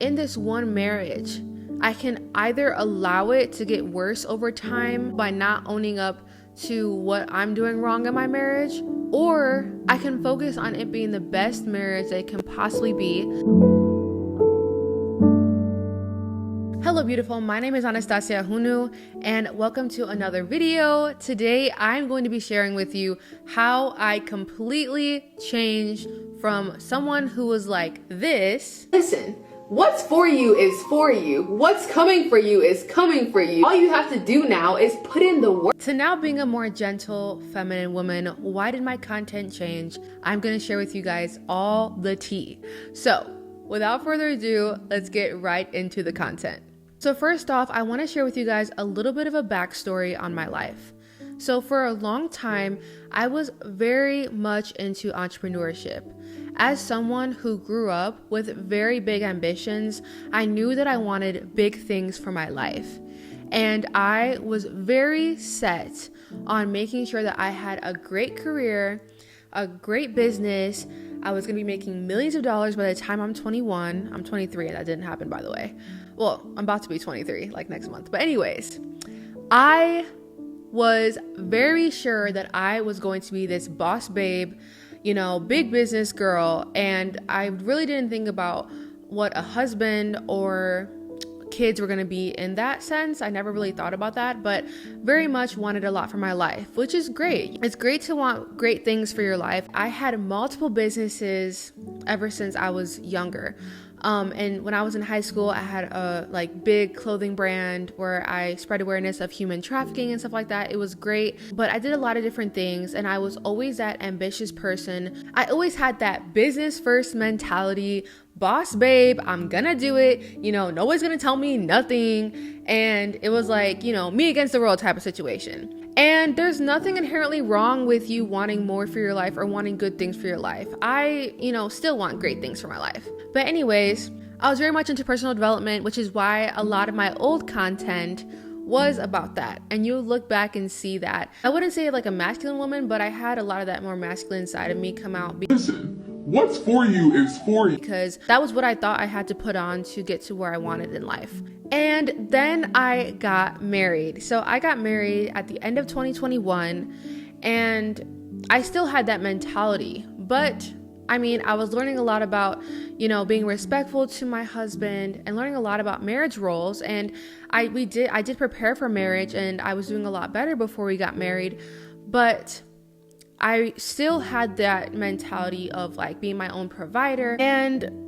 in this one marriage, I can either allow it to get worse over time by not owning up to what I'm doing wrong in my marriage, or I can focus on it being the best marriage that it can possibly be. Hello beautiful, my name is Anastasia Hunu and welcome to another video. Today I'm going to be sharing with you how I completely changed from someone who was like this. Listen, what's for you is for you. What's coming for you is coming for you. All you have to do now is put in the work. To now being a more gentle, feminine woman. Why did my content change? I'm going to share with you guys all the tea. So without further ado, let's get right into the content. So first off, I want to share with you guys a little bit of a backstory on my life. So for a long time, I was very much into entrepreneurship. As someone who grew up with very big ambitions, I knew that I wanted big things for my life. And I was very set on making sure that I had a great career, a great business. I was going to be making millions of dollars by the time I'm 21. I'm 23. That didn't happen, by the way. Well, I'm about to be 23, like next month. But anyways, I was very sure that I was going to be this boss babe, big business girl. And I really didn't think about what a husband or kids were going to be in that sense. I never really thought about that, but very much wanted a lot for my life, which is great. It's great to want great things for your life. I had multiple businesses ever since I was younger. And when I was in high school, I had a big clothing brand where I spread awareness of human trafficking and stuff like that. It was great, but I did a lot of different things and I was always that ambitious person. I always had that business first mentality, boss babe, I'm gonna do it. Nobody's gonna tell me nothing. And it was like, me against the world type of situation. And there's nothing inherently wrong with you wanting more for your life or wanting good things for your life. I, still want great things for my life. But anyways, I was very much into personal development, which is why a lot of my old content was about that. And you'll look back and see that. I wouldn't say like a masculine woman, but I had a lot of that more masculine side of me come out. Listen, what's for you is for you. Because that was what I thought I had to put on to get to where I wanted in life. And then I got married. So I got married at the end of 2021 and I still had that mentality, but I was learning a lot about, being respectful to my husband and learning a lot about marriage roles. And I did prepare for marriage and I was doing a lot better before we got married, but I still had that mentality of being my own provider. And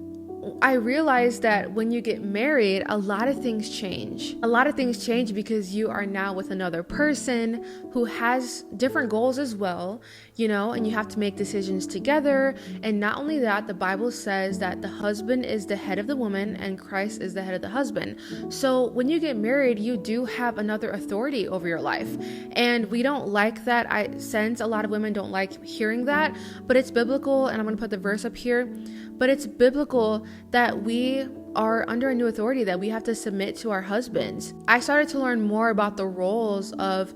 I realized that when you get married, a lot of things change. A lot of things change because you are now with another person who has different goals as well, and you have to make decisions together. And not only that, the Bible says that the husband is the head of the woman and Christ is the head of the husband. So when you get married, you do have another authority over your life. And we don't like that. I sense a lot of women don't like hearing that, but it's biblical. And I'm going to put the verse up here. But it's biblical that we are under a new authority, that we have to submit to our husbands. I started to learn more about the roles of,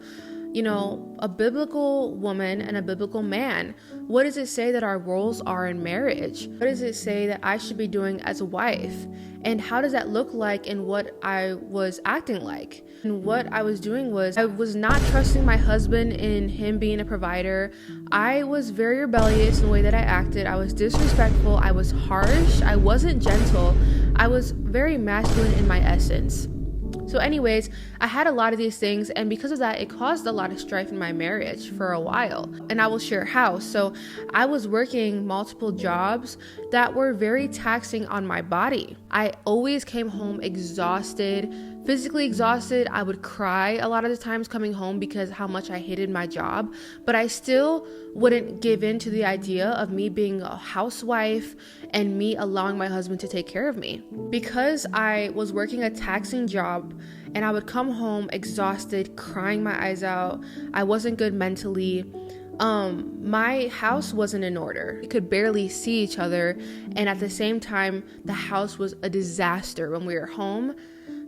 a biblical woman and a biblical man. What does it say that our roles are in marriage? What does it say that I should be doing as a wife? And how does that look like in what I was acting like? And what I was doing was I was not trusting my husband in him being a provider. I was very rebellious in the way that I acted. I was disrespectful. I was harsh. I wasn't gentle. I was very masculine in my essence. So anyways, I had a lot of these things, and because of that, it caused a lot of strife in my marriage for a while. And I will share how. So I was working multiple jobs that were very taxing on my body. I always came home exhausted, physically exhausted. I would cry a lot of the times coming home because how much I hated my job, but I still wouldn't give in to the idea of me being a housewife and me allowing my husband to take care of me. Because I was working a taxing job and I would come home exhausted, crying my eyes out. I wasn't good mentally. My house wasn't in order. We could barely see each other. And at the same time, the house was a disaster when we were home.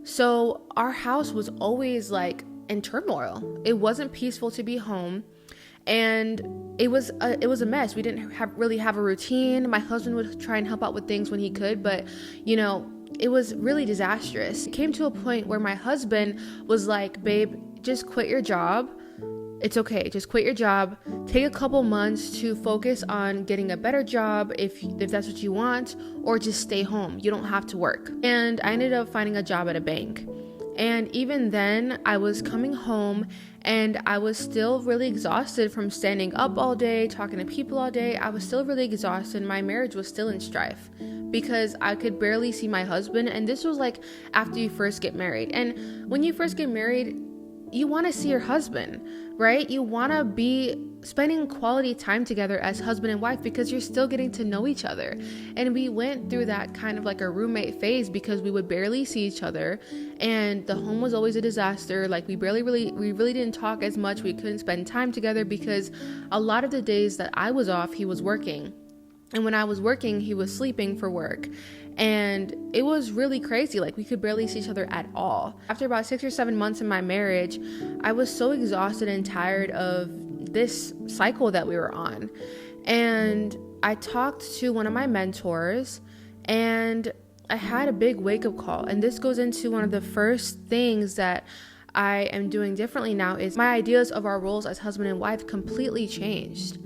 So our house was always in turmoil. It wasn't peaceful to be home. And it was a mess. We didn't really have a routine. My husband would try and help out with things when he could, but it was really disastrous. It came to a point where my husband was like, babe, just quit your job. It's okay. Just quit your job. Take a couple months to focus on getting a better job if that's what you want, or just stay home. You don't have to work. And I ended up finding a job at a bank. And even then, I was coming home and I was still really exhausted from standing up all day, talking to people all day. I was still really exhausted. My marriage was still in strife because I could barely see my husband. And this was like after you first get married. And when you first get married, you want to see your husband, right? You want to be spending quality time together as husband and wife because you're still getting to know each other. And we went through that kind of like a roommate phase because we would barely see each other and the home was always a disaster. Like we really didn't talk as much. We couldn't spend time together because a lot of the days that I was off, he was working. And when I was working, he was sleeping for work. And it was really crazy. Like we could barely see each other at all. After about 6 or 7 months in my marriage, I was so exhausted and tired of this cycle that we were on. And I talked to one of my mentors and I had a big wake-up call. And this goes into one of the first things that I am doing differently now is my ideas of our roles as husband and wife completely changed.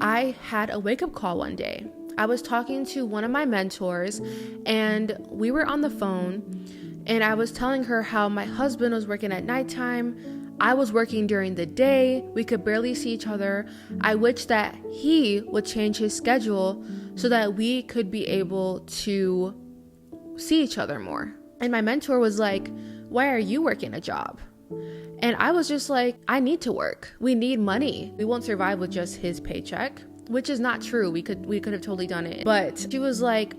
I had a wake-up call one day. I was talking to one of my mentors and we were on the phone and I was telling her how my husband was working at nighttime. I was working during the day. We could barely see each other. I wish that he would change his schedule so that we could be able to see each other more. And my mentor was like, why are you working a job? And I was just like, I need to work. We need money. We won't survive with just his paycheck, which is not true. We could have totally done it. But she was like,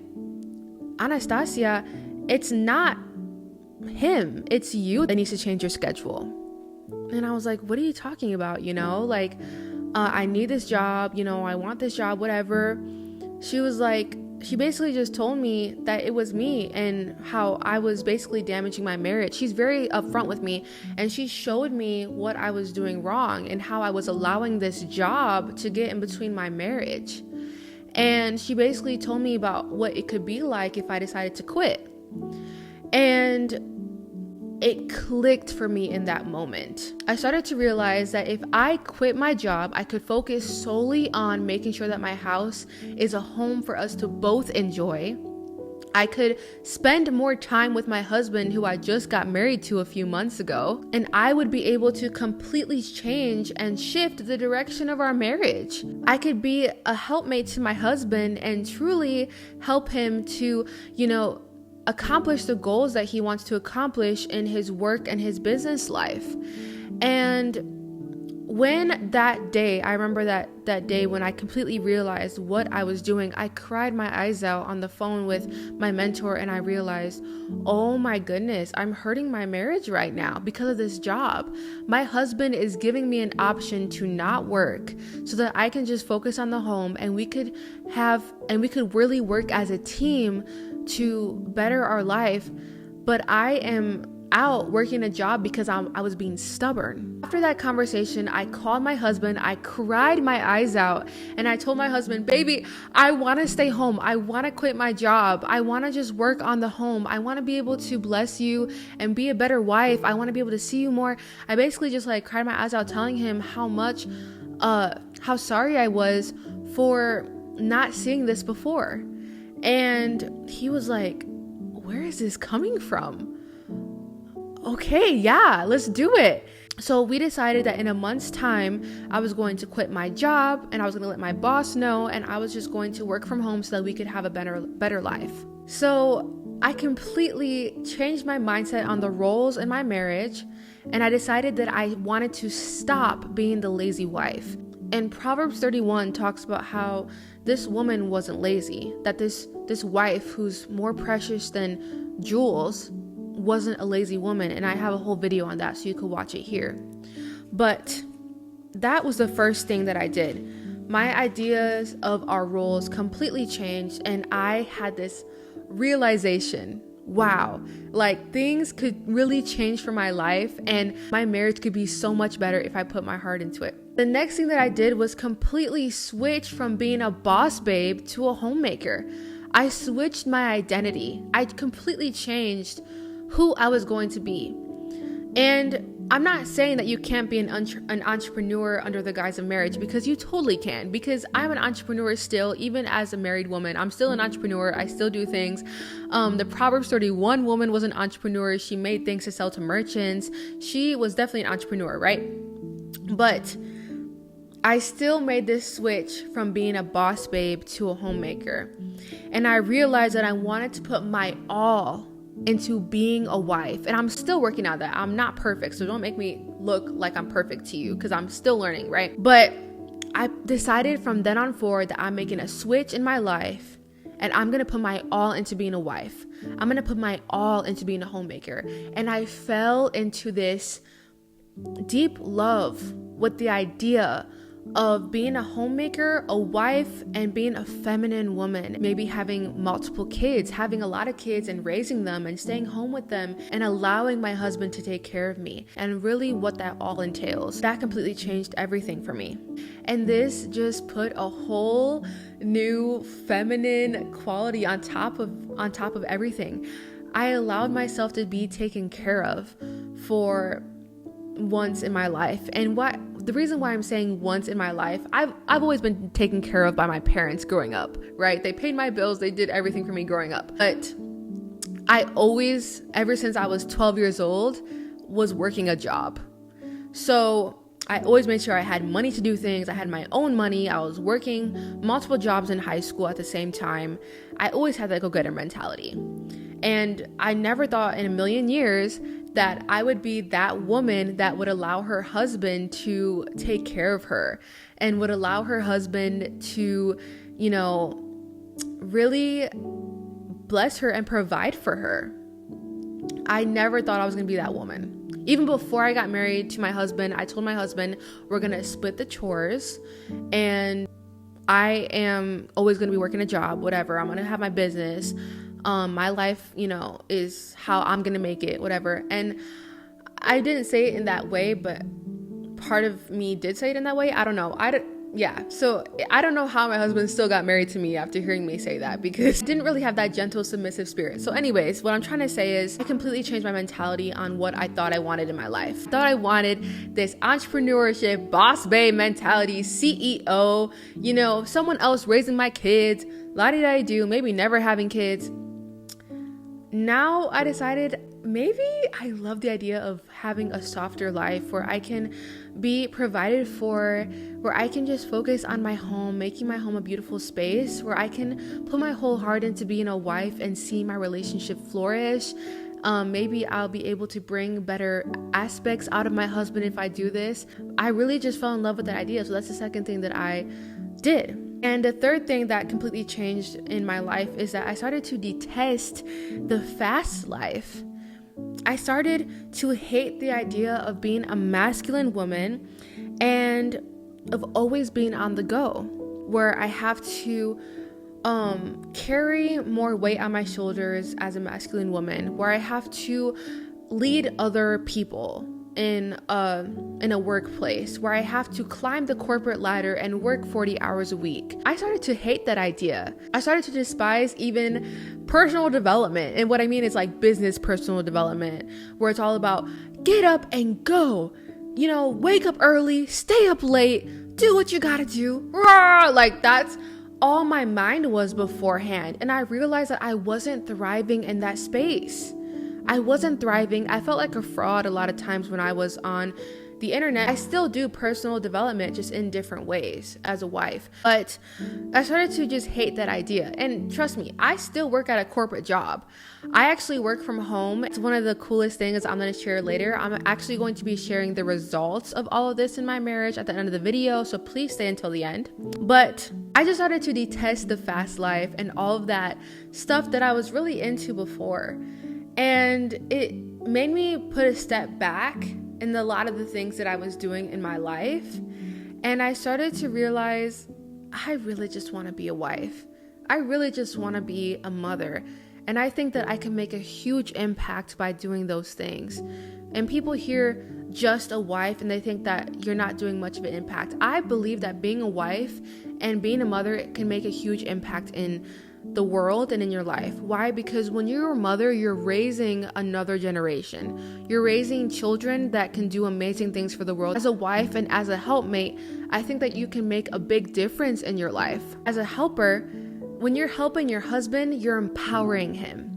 Anastasia, it's not him. It's you that needs to change your schedule. And I was like, what are you talking about? Like, I need this job. I want this job, whatever. She was like, she basically just told me that it was me and how I was basically damaging my marriage. She's very upfront with me and she showed me what I was doing wrong and how I was allowing this job to get in between my marriage. And she basically told me about what it could be like if I decided to quit. And it clicked for me in that moment. I started to realize that if I quit my job, I could focus solely on making sure that my house is a home for us to both enjoy. I could spend more time with my husband, who I just got married to a few months ago, and I would be able to completely change and shift the direction of our marriage. I could be a helpmate to my husband and truly help him to, accomplish the goals that he wants to accomplish in his work and his business life. And when that day, I remember that day when I completely realized what I was doing, I cried my eyes out on the phone with my mentor and I realized, oh my goodness, I'm hurting my marriage right now because of this job. My husband is giving me an option to not work so that I can just focus on the home and we could really work as a team to better our life. But I am out working a job because I was being stubborn. After that conversation, I called my husband. I cried my eyes out and I told my husband, baby, I want to stay home. I want to quit my job. I want to just work on the home. I want to be able to bless you and be a better wife. I want to be able to see you more. I basically just cried my eyes out telling him how sorry I was for not seeing this before. And he was like, where is this coming from? Okay, yeah, let's do it. So we decided that in a month's time, I was going to quit my job and I was going to let my boss know and I was just going to work from home so that we could have a better life. So I completely changed my mindset on the roles in my marriage and I decided that I wanted to stop being the lazy wife. And Proverbs 31 talks about how this woman wasn't lazy, that this wife who's more precious than jewels wasn't a lazy woman. And I have a whole video on that, so you could watch it here. But that was the first thing that I did. My ideas of our roles completely changed, and I had this realization, wow, things could really change for my life and my marriage could be so much better if I put my heart into it. The next thing that I did was completely switch from being a boss babe to a homemaker. I switched my identity. I completely changed who I was going to be. And I'm not saying that you can't be an entrepreneur under the guise of marriage, because you totally can, because I'm an entrepreneur still, even as a married woman. I'm still an entrepreneur. I still do things. The Proverbs 31 woman was an entrepreneur. She made things to sell to merchants. She was definitely an entrepreneur, right? But I still made this switch from being a boss babe to a homemaker. And I realized that I wanted to put my all into being a wife. And I'm still working on that. I'm not perfect, so don't make me look like I'm perfect to you, because I'm still learning, right? But I decided from then on forward that I'm making a switch in my life, and I'm gonna put my all into being a wife. I'm gonna put my all into being a homemaker. And I fell into this deep love with the idea of being a homemaker, a wife, and being a feminine woman. Maybe having multiple kids, having a lot of kids and raising them and staying home with them and allowing my husband to take care of me, and really what that all entails. That completely changed everything for me. And this just put a whole new feminine quality on top of everything. I allowed myself to be taken care of for once in my life. And the reason why I'm saying once in my life, I've always been taken care of by my parents growing up, right? They paid my bills, they did everything for me growing up. But I always, ever since I was 12 years old, was working a job. So I always made sure I had money to do things. I had my own money. I was working multiple jobs in high school at the same time. I always had that go-getter mentality. And I never thought in a million years that I would be that woman that would allow her husband to take care of her and would allow her husband to, really bless her and provide for her. I never thought I was going to be that woman. Even before I got married to my husband, I told my husband we're going to split the chores, and I am always going to be working a job, whatever. I'm going to have my business. My life, is how I'm going to make it, whatever. And I didn't say it in that way, but part of me did say it in that way. I don't know. So I don't know how my husband still got married to me after hearing me say that, because I didn't really have that gentle, submissive spirit. So anyways, what I'm trying to say is I completely changed my mentality on what I thought I wanted in my life. I thought I wanted this entrepreneurship, boss babe mentality, CEO, someone else raising my kids, la-di-da-di-do, maybe never having kids. Now I decided maybe I love the idea of having a softer life where I can be provided for, where I can just focus on my home, making my home a beautiful space, where I can put my whole heart into being a wife and see my relationship flourish. Maybe I'll be able to bring better aspects out of my husband if I do this. I really just fell in love with that idea. So that's the second thing that I did. And the third thing that completely changed in my life is that I started to detest the fast life. I started to hate the idea of being a masculine woman and of always being on the go, where I have to carry more weight on my shoulders as a masculine woman, where I have to lead other people in a workplace, where I have to climb the corporate ladder and work 40 hours a week. I started to hate that idea. I started to despise even personal development. And what I mean is like business personal development, where it's all about get up and go, wake up early, stay up late, do what you gotta do. Like that's all my mind was beforehand. And I realized that I wasn't thriving in that space. I wasn't thriving. I felt like a fraud a lot of times when I was on the internet. I still do personal development, just in different ways as a wife. But I started to just hate that idea. And trust me, I still work at a corporate job. I actually work from home. It's one of the coolest things I'm going to share later. I'm actually going to be sharing the results of all of this in my marriage at the end of the video. So please stay until the end. But I just started to detest the fast life and all of that stuff that I was really into before. And it made me put a step back in a lot of the things that I was doing in my life. And I started to realize I really just want to be a wife. I really just want to be a mother. And I think that I can make a huge impact by doing those things. And people hear just a wife and they think that you're not doing much of an impact. I believe that being a wife and being a mother can make a huge impact in the world and in your life. Why? Because when you're a mother, you're raising another generation. You're raising children that can do amazing things for the world. As a wife and as a helpmate, I think that you can make a big difference in your life. As a helper, when you're helping your husband, you're empowering him.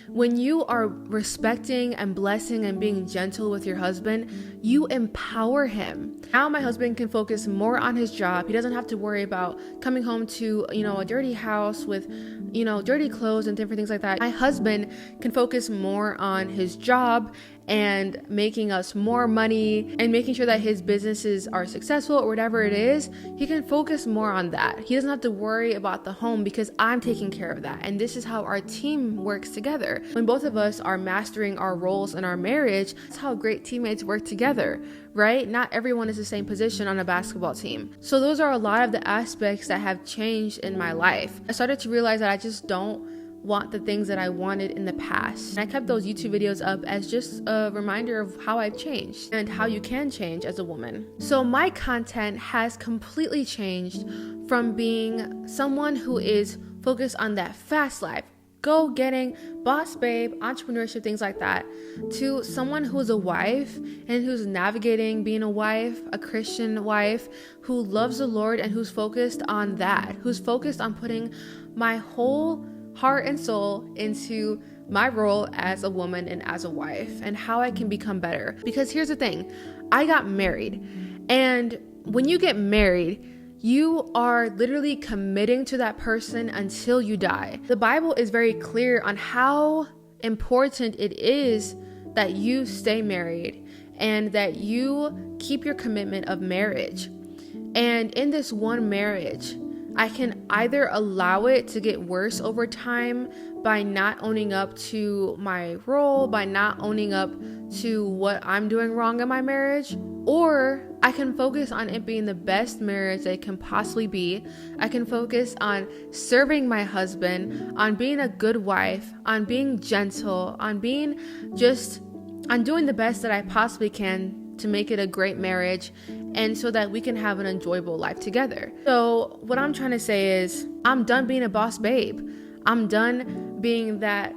When you are respecting and blessing and being gentle with your husband, you empower him. Now my husband can focus more on his job. He doesn't have to worry about coming home to, a dirty house with, dirty clothes and different things like that. My husband can focus more on his job and making us more money and making sure that his businesses are successful or whatever it is. He can focus more on that. He doesn't have to worry about the home because I'm taking care of that. And this is how our team works together. When both of us are mastering our roles in our marriage, that's how great teammates work together, right? Not everyone is the same position on a basketball team. So those are a lot of the aspects that have changed in my life. I started to realize that I just don't want the things that I wanted in the past. And I kept those YouTube videos up as just a reminder of how I've changed and how you can change as a woman. So my content has completely changed from being someone who is focused on that fast life, go-getting, boss babe, entrepreneurship, things like that, to someone who's a wife and who's navigating being a wife, a Christian wife, who loves the Lord and who's focused on that, who's focused on putting my whole heart and soul into my role as a woman and as a wife and how I can become better. Because here's the thing, I got married, and when you get married, you are literally committing to that person until you die. The Bible is very clear on how important it is that you stay married and that you keep your commitment of marriage. And in this one marriage, I can either allow it to get worse over time by not owning up to my role, by not owning up to what I'm doing wrong in my marriage, or I can focus on it being the best marriage that it can possibly be. I can focus on serving my husband, on being a good wife, on being gentle, on doing the best that I possibly can to make it a great marriage, and so that we can have an enjoyable life together. So what I'm trying to say is, I'm done being a boss babe. I'm done being that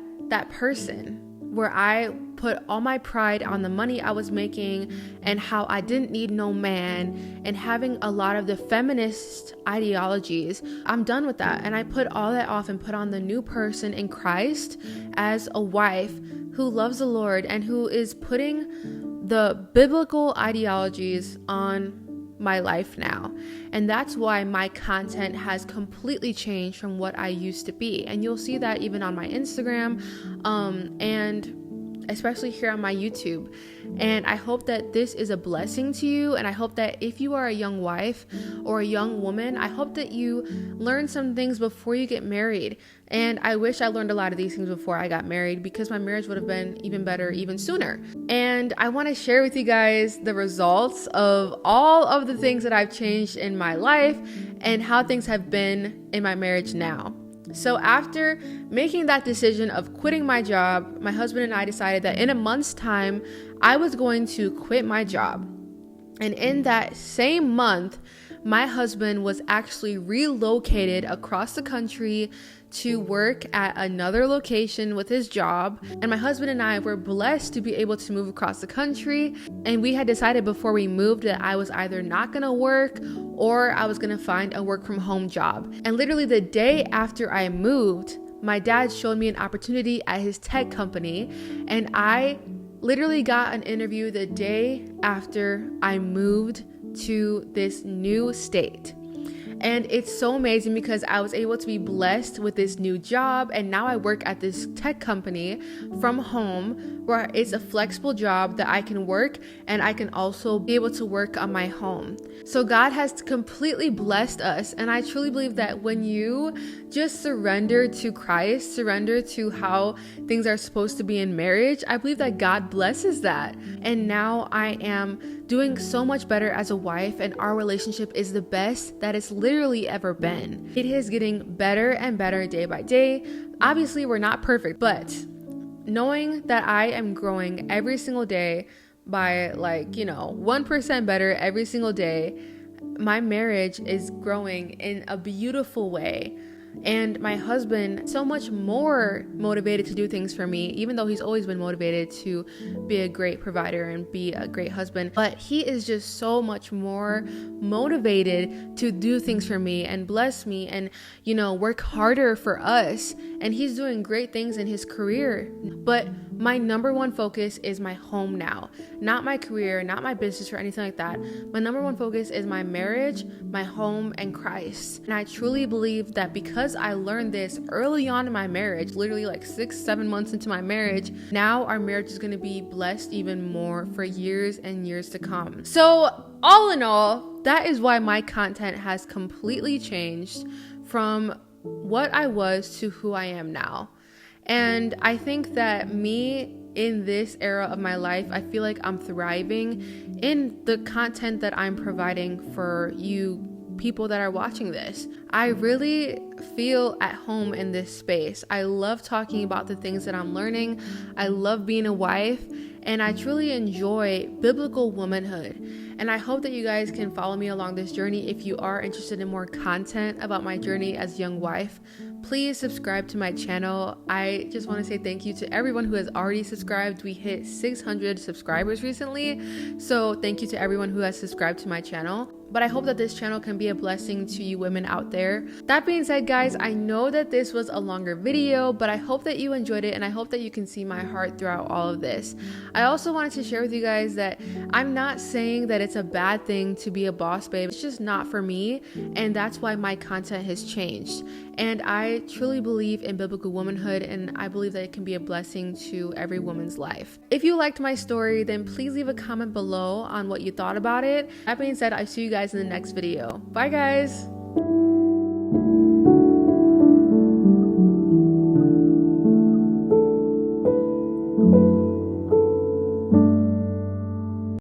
person where I put all my pride on the money I was making and how I didn't need no man and having a lot of the feminist ideologies. I'm done with that. And I put all that off and put on the new person in Christ as a wife who loves the Lord and who is putting the biblical ideologies on my life now. And that's why my content has completely changed from what I used to be. And you'll see that even on my Instagram, and especially here on my YouTube. And I hope that this is a blessing to you. And I hope that if you are a young wife or a young woman, I hope that you learn some things before you get married. And I wish I learned a lot of these things before I got married, because my marriage would have been even better even sooner. And I want to share with you guys the results of all of the things that I've changed in my life and how things have been in my marriage now. So after making that decision of quitting my job, my husband and I decided that in a month's time, I was going to quit my job. And in that same month, my husband was actually relocated across the country to work at another location with his job. And my husband and I were blessed to be able to move across the country. And we had decided before we moved that I was either not gonna work or I was gonna find a work from home job. And literally the day after I moved, my dad showed me an opportunity at his tech company, and I literally got an interview the day after I moved to this new state. And it's so amazing because I was able to be blessed with this new job, and now I work at this tech company from home, where it's a flexible job that I can work and I can also be able to work on my home. So God has completely blessed us, and I truly believe that when you just surrender to Christ, surrender to how things are supposed to be in marriage, I believe that God blesses that. And now I am doing so much better as a wife, and our relationship is the best that it's literally ever been. It is getting better and better day by day. Obviously, we're not perfect, but knowing that I am growing every single day by 1% better every single day, my marriage is growing in a beautiful way. And my husband, so much more motivated to do things for me, even though he's always been motivated to be a great provider and be a great husband. But he is just so much more motivated to do things for me and bless me and, work harder for us. And he's doing great things in his career. But my number one focus is my home now, not my career, not my business or anything like that. My number one focus is my marriage, my home, and Christ. And I truly believe that because I learned this early on in my marriage, literally like 6-7 months into my marriage, now our marriage is going to be blessed even more for years and years to come. So all in all, that is why my content has completely changed from what I was to who I am now. And I think that me in this era of my life, I feel like I'm thriving in the content that I'm providing for you people that are watching this. I really feel at home in this space. I love talking about the things that I'm learning. I love being a wife, and I truly enjoy biblical womanhood. And I hope that you guys can follow me along this journey. If you are interested in more content about my journey as a young wife, please subscribe to my channel. I just want to say thank you to everyone who has already subscribed. We hit 600 subscribers recently. So thank you to everyone who has subscribed to my channel. But I hope that this channel can be a blessing to you women out there. That being said, guys, I know that this was a longer video, but I hope that you enjoyed it, and I hope that you can see my heart throughout all of this. I also wanted to share with you guys that I'm not saying that it's a bad thing to be a boss babe. It's just not for me, and that's why my content has changed. And I truly believe in biblical womanhood, and I believe that it can be a blessing to every woman's life. If you liked my story, then please leave a comment below on what you thought about it. That being said, I see you guys in the next video. Bye, guys.